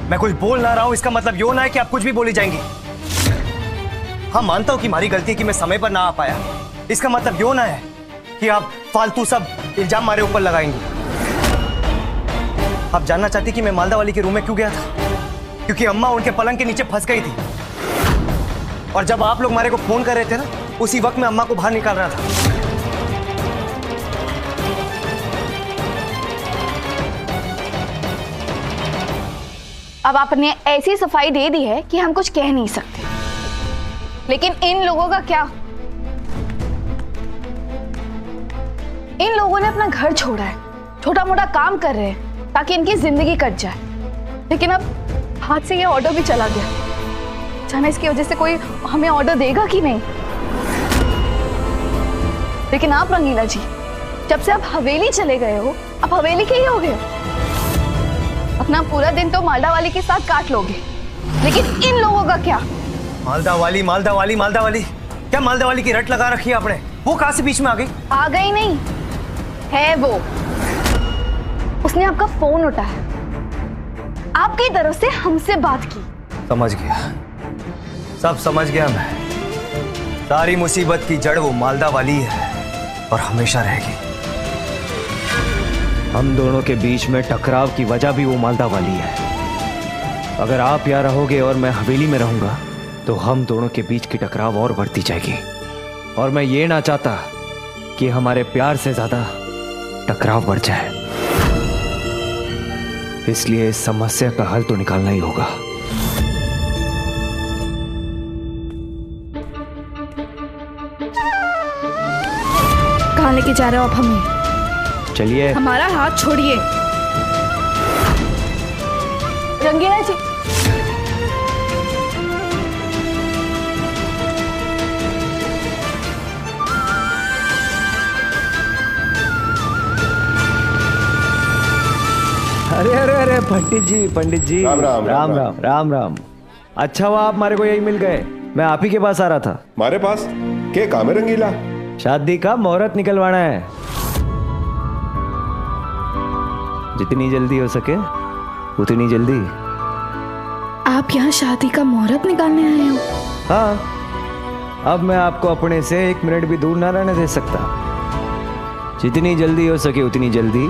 मैं कुछ बोल ना रहा हूं इसका मतलब यो ना है कि आप कुछ भी बोली जाएंगी। हाँ, मानता हूं कि हमारी गलती है कि मैं समय पर ना आ पाया। इसका मतलब यो ना है कि आप फालतू सब इल्जाम हमारे ऊपर लगाएंगी। आप जानना चाहती कि मैं मालदा वाली के रूम में क्यों गया था? क्योंकि अम्मा उनके पलंग के नीचे फंस गई थी और जब आप लोग हमारे को फोन कर रहे थे ना, उसी वक्त मैं अम्मा को बाहर निकाल रहा था। अब आपने ऐसी सफाई दे दी है कि हम कुछ कह नहीं सकते, लेकिन इन लोगों का क्या? इन लोगों ने अपना घर छोड़ा है, छोटा मोटा काम कर रहे हैं ताकि इनकी जिंदगी कट जाए, लेकिन अब हाथ से ये ऑर्डर भी चला गया। जाने इसकी वजह से कोई हमें ऑर्डर देगा कि नहीं। लेकिन आप रंगीला जी, जब से आप हवेली चले गए हो, आप हवेली के ही हो गए। अपना पूरा दिन तो मालदा वाली के साथ काट लोगे, लेकिन इन लोगों का क्या? मालदा वाली, मालदा वाली, मालदा वाली, क्या मालदा वाली की रट लगा रखी है आपने? वो कहां से बीच में आ गई? आ गई नहीं है वो। उसने आपका फोन उठाया, आपकी तरफ से हमसे बात की। समझ गया, सब समझ गया मैं। सारी मुसीबत की जड़ वो मालदा वाली है और हमेशा रहेगी। हम दोनों के बीच में टकराव की वजह भी वो मालदा वाली है। अगर आप यहाँ रहोगे और मैं हवेली में रहूंगा तो हम दोनों के बीच की टकराव और बढ़ती जाएगी, और मैं ये ना चाहता कि हमारे प्यार से ज्यादा टकराव बढ़ जाए। इसलिए इस समस्या का हल तो निकालना ही होगा। कहाँ लेके जा रहे हो आप हमें? चलिए। हमारा हाथ छोड़िए। रंगीला जी, अरे अरे अरे पंडित जी, पंडित जी, राम राम राम राम राम राम। अच्छा हुआ आप हमारे को यही मिल गए। मैं आप ही के पास आ रहा था। हमारे पास क्या काम है रंगीला? शादी का मुहूर्त निकलवाना है। जितनी जल्दी हो सके उतनी जल्दी। आप यहाँ शादी का मुहूर्त निकालने आए हो? हाँ, अब मैं आपको अपने से 1 मिनट भी दूर ना रहने दे सकता। जितनी जल्दी हो सके उतनी जल्दी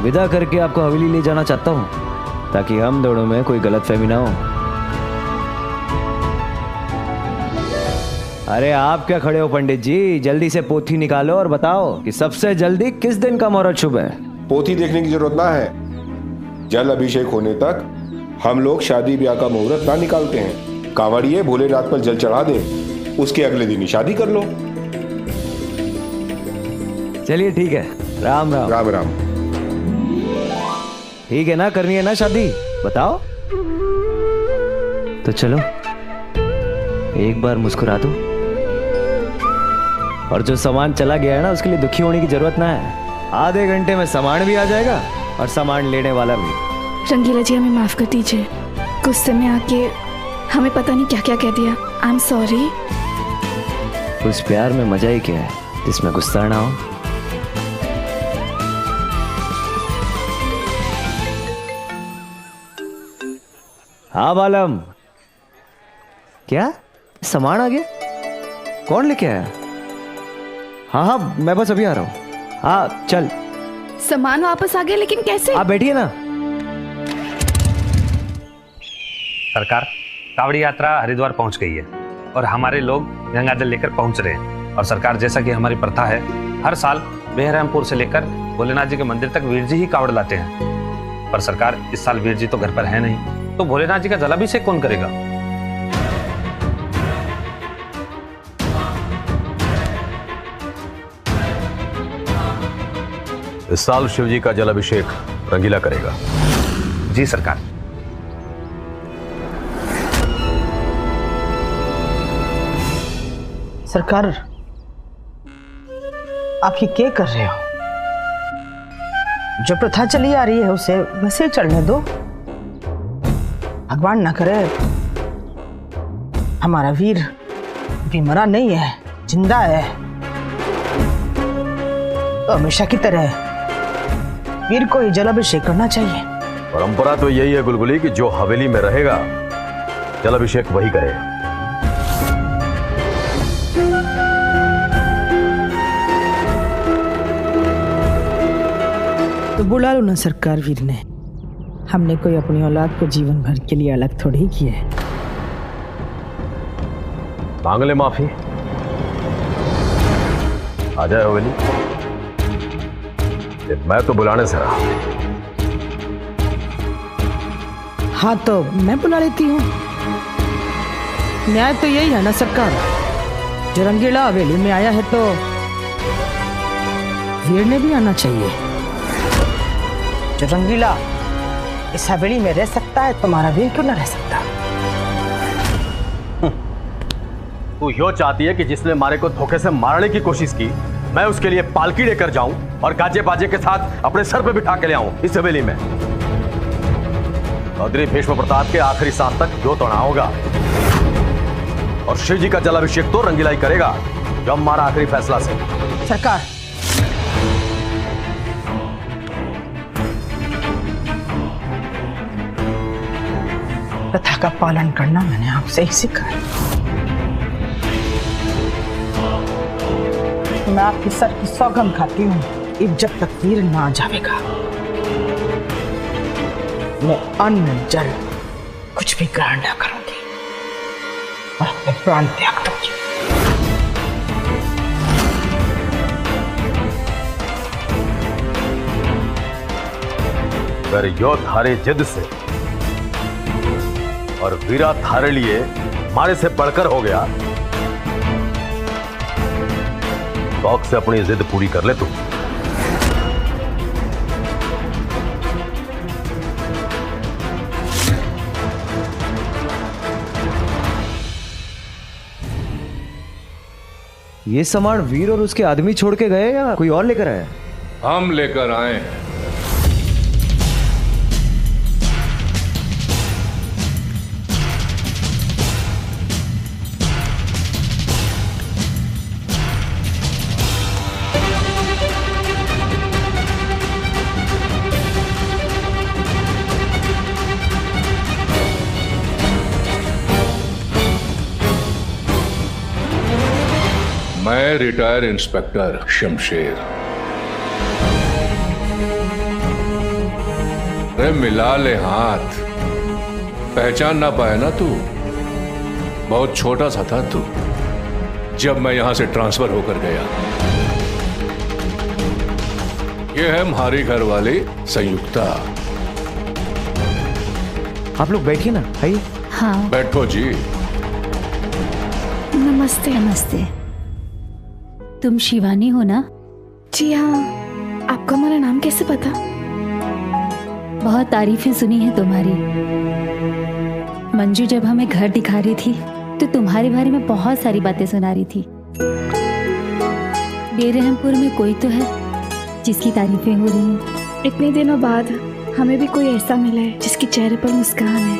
विदा करके आपको हवेली ले जाना चाहता हूँ, ताकि हम दोनों में कोई गलतफहमी ना हो। अरे आप क्या खड़े हो पंडित जी, जल्दी से पोथी निकालो और बताओ कि सबसे जल्दी किस दिन का मुहूर्त शुभ है। पोथी देखने की जरूरत ना है। जल अभिषेक होने तक हम लोग शादी ब्याह का मुहूर्त ना निकालते हैं। कांवड़िए भोलेनाथ पर जल चढ़ा दे, उसके अगले दिन ही शादी कर लो। चलिए ठीक है, राम राम। राम राम। ठीक है ना, करनी है ना शादी, बताओ तो चलो एक बार मुस्कुरा दो। और जो सामान चला गया है ना, उसके लिए दुखी होने की जरूरत ना है। आधे घंटे में सामान भी आ जाएगा और सामान लेने वाला भी। रंगीला जी, हमें माफ कर दीजिए, गुस्से में आके हमें पता नहीं क्या क्या कह दिया। I am sorry. उस प्यार में मजा ही क्या है जिसमें गुस्सा ना हो। हाँ बालम, क्या सामान आ गया? कौन लेके आया? हाँ हाँ, मैं बस अभी आ रहा हूँ। हाँ चल। सामान वापस आ गया, लेकिन कैसे? आप बैठिए ना। सरकार, कावड़ी यात्रा हरिद्वार पहुंच गई है और हमारे लोग गंगा जल लेकर पहुंच रहे हैं। और सरकार, जैसा कि हमारी प्रथा है, हर साल बेहरामपुर से लेकर भोलेनाथ जी के मंदिर तक वीर जी ही कावड़ लाते हैं। पर सरकार, इस साल वीर जी तो घर पर है नहीं, तो भोलेनाथ जी का जलाभिषेक कौन करेगा? इस साल शिव जी का जलाभिषेक रंगीला करेगा। जी सरकार। सरकार, आप ये क्या कर रहे हो? जो प्रथा चली आ रही है उसे वैसे ही चलने दो। भगवान ना करे हमारा वीर भी मरा नहीं है, जिंदा है। तो हमेशा की तरह वीर को ही जलाभिषेक करना चाहिए। परंपरा तो यही है गुलगुली कि जो हवेली में रहेगा जल अभिषेक वही करेगा। तो बुला लो ना सरकार वीर ने। हमने कोई अपनी औलाद को जीवन भर के लिए अलग थोड़ी ही किया है। मांग ले माफी, आ जाए हवेली। मैं तो बुलाने से रहा। हाँ तो मैं बुला लेती हूँ। न्याय तो यही है ना सरकार, जो रंगीला हवेली में आया है तो वीर ने भी आना चाहिए। जो रंगीला इस हवेली में रह सकता है तुम्हारा वीर क्यों ना रह सकता? तू यो चाहती है कि जिसने मारे को धोखे से मारने की कोशिश की मैं उसके लिए पालकी लेकर जाऊं और गाजे बाजे के साथ अपने सर पे बिठा के ले आऊं इस हवेली में। चौधरी भीष्म प्रताप के आखिरी सांस तक यो तोड़ना होगा और शिव जी का जलाभिषेक तो रंगीला ही करेगा, जो हमारा आखिरी फैसला से। सरकार, प्रथा का पालन करना मैंने आपसे ही सीखा है। मैं आपके सर की सौगंध खाती हूँ कि जब तक वीर ना जाएगा मैं अन्न जल कुछ भी ग्रहण न करूंगी और अपने प्राण त्याग दूंगी। अगर यो थारे जिद से और वीरा थारे लिए मारे से बढ़कर हो गया, शौक से अपनी जिद पूरी कर ले तू। ये सामान वीर और उसके आदमी छोड़ के गए या कोई और लेकर आया? हम लेकर आए हैं। मैं रिटायर इंस्पेक्टर शमशेर। अरे मिला ले हाथ, पहचान ना पाया ना तू? बहुत छोटा सा था तू जब मैं यहां से ट्रांसफर होकर गया। ये है हमारी घरवाली संयुक्ता। आप लोग बैठिए ना, आइए। हाँ बैठो जी। नमस्ते। नमस्ते। तुम शिवानी हो ना? जी हाँ। आपको हमारा नाम कैसे पता? बहुत तारीफें सुनी है तुम्हारी। मंजू जब हमें घर दिखा रही थी तो तुम्हारे बारे में बहुत सारी बातें सुना रही थी। बेरहमपुर में कोई तो है जिसकी तारीफें हो रही हैं। इतने दिनों बाद हमें भी कोई ऐसा मिला है जिसके चेहरे पर मुस्कान है।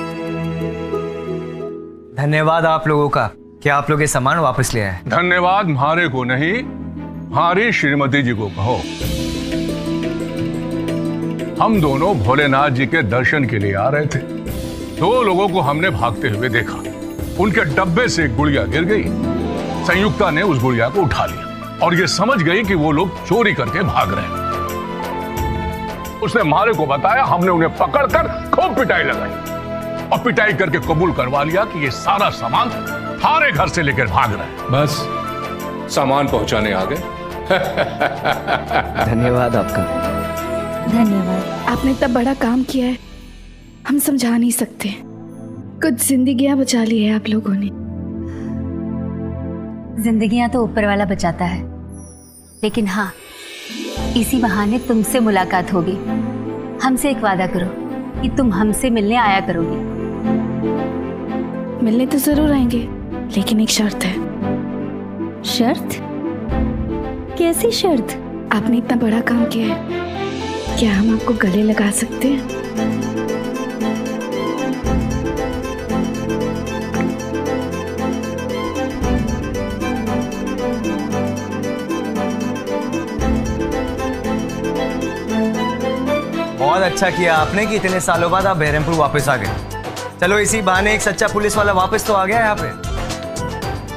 धन्यवाद आप लोगों का कि आप लोग ये सामान वापस ले आए। धन्यवाद हमारे को नहीं, हमारी श्रीमती जी को कहो। हम दोनों भोलेनाथ जी के दर्शन के लिए आ रहे थे। दो लोगों को हमने भागते हुए देखा। उनके डब्बे से एक गुड़िया गिर गई। संयुक्ता ने उस गुड़िया को उठा लिया और ये समझ गई कि वो लोग चोरी करके भाग रहे हैं। उसने हमारे को बताया, हमने उन्हें पकड़कर खूब पिटाई लगाई और पिटाई करके कबूल करवा लिया कि ये सारा सामान हमारे घर से लेकर भाग रहे हैं। बस सामान पहुंचाने आ गए। धन्यवाद आपका। धन्यवाद। आपने इतना बड़ा काम किया है, हम समझा नहीं सकते। कुछ जिंदगियां बचा ली है आप लोगों ने। जिंदगियां तो ऊपर वाला बचाता है, लेकिन हाँ, इसी बहाने तुमसे मुलाकात होगी। हमसे एक वादा करो कि तुम हमसे मिलने आया करोगी। मिलने तो जरूर आएंगे, लेकिन एक शर्त है। शर्त? कैसी शर्त? आपने इतना बड़ा काम किया है, क्या हम आपको गले लगा सकते हैं? बहुत अच्छा किया आपने कि इतने सालों बाद आप बहरमपुर वापस आ गए। चलो इसी बहाने एक सच्चा पुलिस वाला वापस तो आ गया यहाँ पे।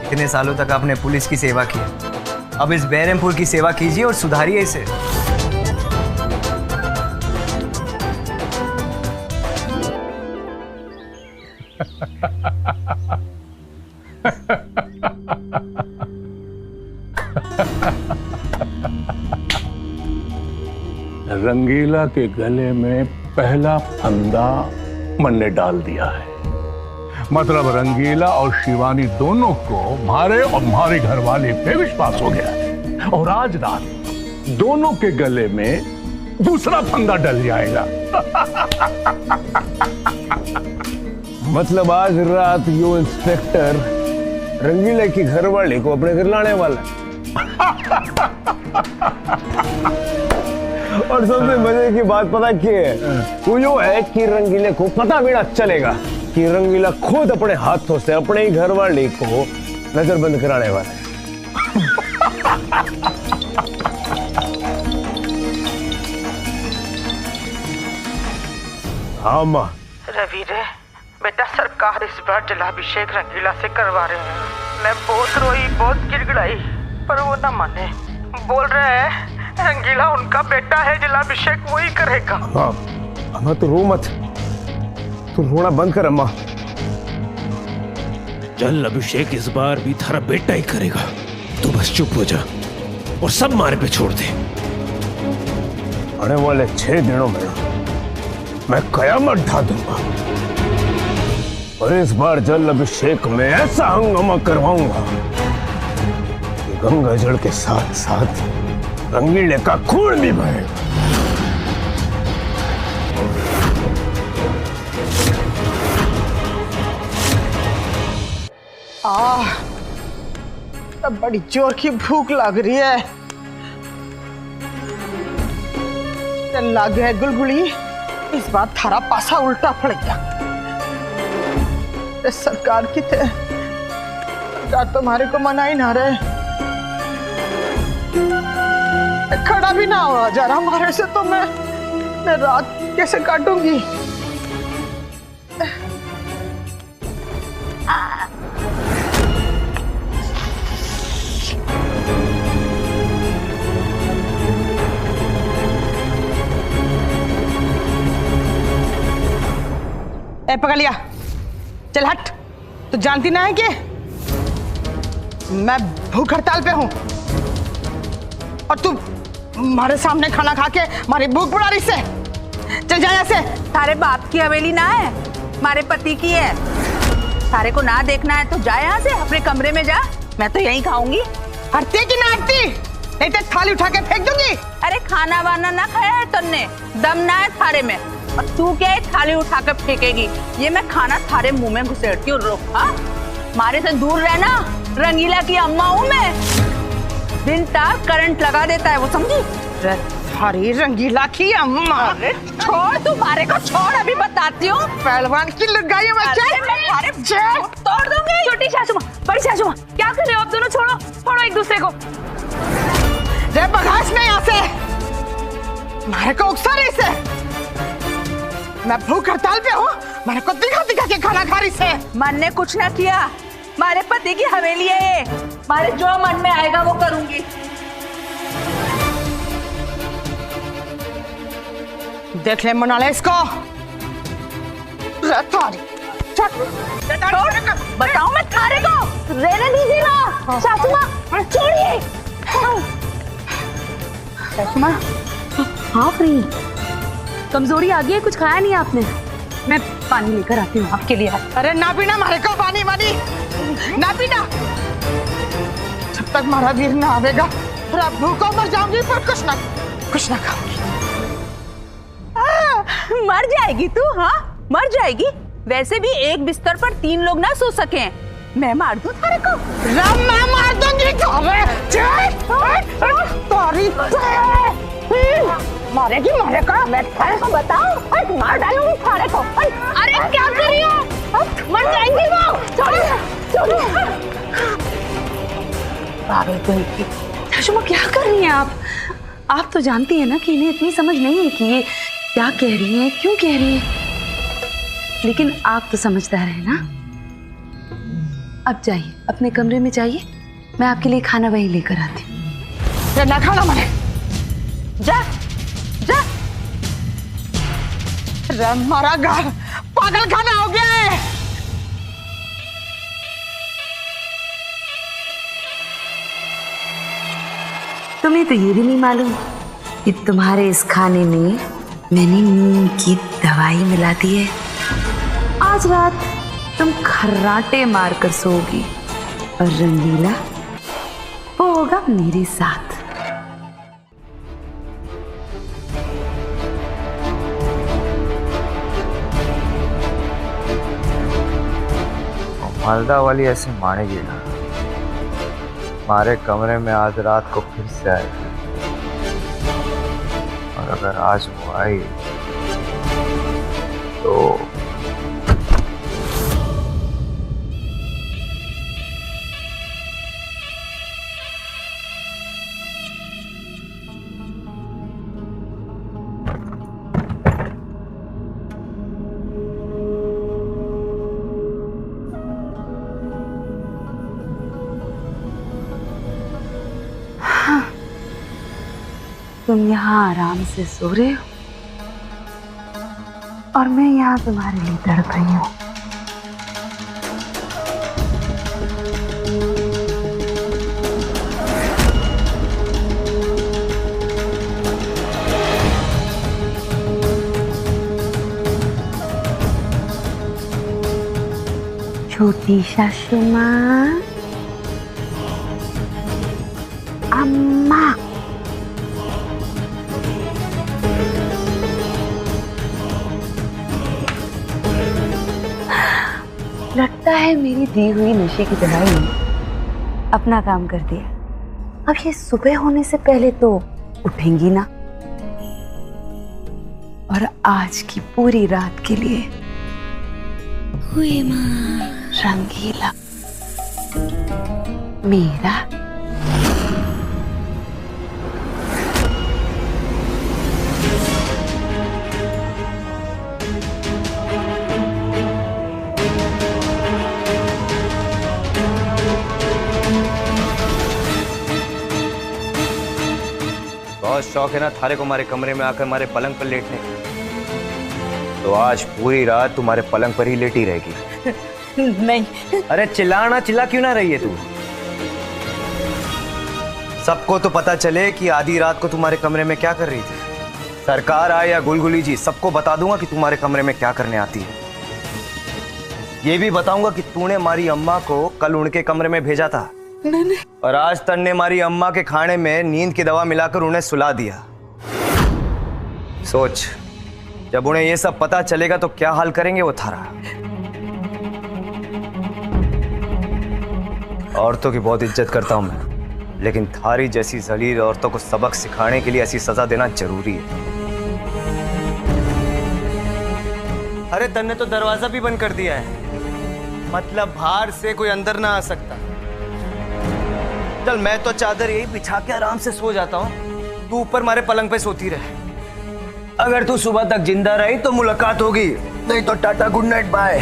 इतने सालों तक आपने पुलिस की सेवा की, अब इस बहरमपुर की सेवा कीजिए और सुधारिए इसे। रंगीला के गले में पहला फंदा मैंने डाल दिया है। मतलब रंगीला और शिवानी दोनों को मारे और हमारे घर वाले पे विश्वास हो गया है। और आज रात दोनों के गले में दूसरा फंदा डल जाएगा। मतलब आज रात यो इंस्पेक्टर रंगीला की घरवाली को अपने घर लाने वाला है। और सबसे मजे की बात पता क्या है? वो यो है कि रंगीले को पता भी ना चलेगा कि रंगीला खुद अपने हाथों से अपने ही घरवाली को नजरबंद कराने वाला है। हाँ माँ। रवि रे बेटा, सरकार इस बार जलाभिषेक रंगीला से करवा रहे हैं। मैं बहुत रोई, बहुत गिड़गिड़ाई, पर वो ना माने। बोल रहे हैं रंगीला उनका बेटा है, जलाभिषेक वही करेगा। अम्मा तू रो मत, तू रोना बंद कर अम्मा। जल अभिषेक इस बार भी थारा बेटा ही करेगा। तू बस चुप हो जा और सब मारे पे छोड़ दे। आने वाले 6 दिनों में मैं कयामत ढा दूंगा और इस बार जल अभिषेक में ऐसा हंगामा करवाऊंगा कि गंगा जल के साथ साथ रंगीले का खून भी बहेगा। तब बड़ी जोर की भूख लग रही है। चल लग गया गुलगुली, इस बार थारा पासा उल्टा पड़ गया। सरकार की थे, सरकार तुम्हारे को मना ही ना रहे, खड़ा भी ना हो जरा हमारे से, तो मैं रात कैसे काटूंगी? ए पकड़ लिया, चल हट। तो जानती ना है कि मैं भूख हड़ताल पे हूं और तू हमारे सामने खाना खा के हमारी भूख बढ़ा रही से। चल जा यहाँ से। तारे बाप की हवेली ना है, हमारे पति की है। तारे को ना देखना है तो जा यहाँ से, अपने कमरे में जा। मैं तो यहीं खाऊंगी। हटती कि ना हटती? नहीं तो थाली उठा के फेंक दूंगी। अरे खाना वाना ना खाया है तुमने, दम ना है थारे में, और तू क्या है थाली उठा कर फेंकेगी? ये मैं खाना थारे मुंह में घुसेड़ती हूँ। रुक, हाँ मारे से दूर रहना, रंगीला की अम्मा हूँ मैं। दिन तक करंट लगा देता है वो, समझी? हरी रंगीला की अम्मा। छोड़, तू मारे को छोड़, अभी बताती हूँ। पहलवान की लगाई तोड़ दूंगी। छोटी सासू माँ, बड़ी सासू माँ, क्या कर रहे हो आप दोनों? छोड़ो छोड़ो एक दूसरे को। बगास नहीं यहाँ से, मारे को उकसा रही से। मैं भूख हड़ताल पे हूँ, मारे को दिखा दिखा के खाना खा रही से। मन ने कुछ ना किया, मारे पति की हवेली है ये, मारे जो मन में आएगा वो करूंगी। देख ले मनाले इसको। बताओ मैं थारे को रहने दीजिए ना। सासू माँ छोड़िए। सासू माँ हाँ फ्री, कमजोरी आ गई है, कुछ खाया नहीं आपने? मैं पानी लेकर आती हूँ आपके लिए। अरे ना पीना मारे को पानी, वानी ना पीना। जब तक मारा वीर ना आवेगा भूखों मर जाऊंगी, पर कुछ ना खाऊंगी। मर जाएगी तू? हाँ मर जाएगी। वैसे भी एक बिस्तर पर 3 लोग ना सो सके। मैं मार दूं थारे को? मैं मार दूंगी। मारेगी मारेगा, मैं थारे को बताऊं, मार डालूंगी थारे को। अरे क्या कर रही हो? मर जाएंगी वो। सासू माँ क्या कर रही हैं आप? आप तो जानती हैं ना कि इन्हें इतनी समझ नहीं है कि ये क्या कह रही है, क्यों कह रही है? लेकिन आप तो समझदार है ना। अब जाइए, अपने कमरे में जाइए, मैं आपके लिए खाना वहीं लेकर आती हूँ। ना खाना मने जा जा। हमारा घर पागल खाना हो गया है। तुम्हें तो ये भी नहीं मालूम कि तुम्हारे इस खाने में मैंने नींद की दवाई मिला दी है। आज रात तुम खर्राटे मारकर सोओगी और रंगीला वो होगा मेरे साथ। मालदा वाली ऐसे मानेगी ना, हमारे कमरे में आज रात को फिर से आएगी, और अगर आज वो आई तो तुम यहाँ आराम से सो रहे हो और मैं यहाँ तुम्हारे लिए तड़प रही हूँ। छोटी सासू माँ, अम्मा, लगता है मेरी दी हुई नशे की दवाई ने अपना काम कर दिया। अब ये सुबह होने से पहले तो उठेंगी ना, और आज की पूरी रात के लिए हुई मां रंगीला मेरा। बहुत शौक है ना थारे को हमारे कमरे में आकर हमारे पलंग पर लेटने का, तो आज पूरी रात तुम्हारे पलंग पर ही लेटी रहेगी। नहीं। अरे चिल्लाना, चिल्ला क्यों ना रही है तू? सबको तो पता चले कि आधी रात को तुम्हारे कमरे में क्या कर रही थी। सरकार आए या गुलगुली जी, सबको बता दूंगा कि तुम्हारे कमरे में क्या करने आती है। ये भी बताऊंगा कि तूने हमारी अम्मा को कल उनके कमरे में भेजा था, नहीं। और आज तन ने हमारी अम्मा के खाने में नींद की दवा मिलाकर उन्हें सुला दिया। सोच, जब उन्हें ये सब पता चलेगा तो क्या हाल करेंगे वो थारा। औरतों की बहुत इज्जत करता हूं मैं, लेकिन थारी जैसी जलील औरतों को सबक सिखाने के लिए ऐसी सजा देना जरूरी है। अरे तन ने तो दरवाजा भी बंद कर दिया है, मतलब बाहर से कोई अंदर ना आ सकता। चल मैं तो चादर यही बिछा के आराम से सो जाता हूँ, तू ऊपर हमारे पलंग पे सोती रहे। अगर तू सुबह तक जिंदा रही तो मुलाकात होगी, नहीं तो टाटा गुड नाइट बाय।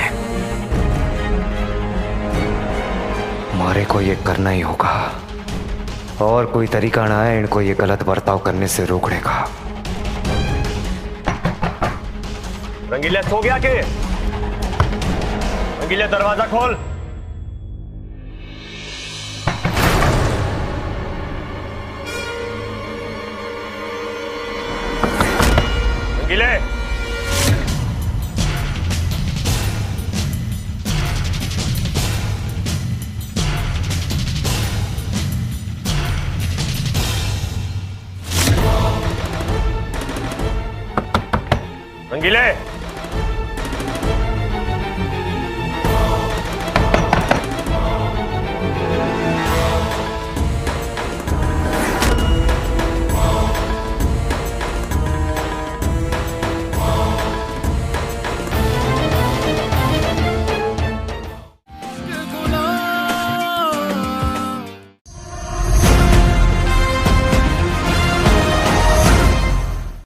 हमारे को ये करना ही होगा, और कोई तरीका ना है इनको ये गलत बर्ताव करने से रोकने का। रंगीला सो गया के? रंगीला दरवाजा खोल। रंगीले, रंगीले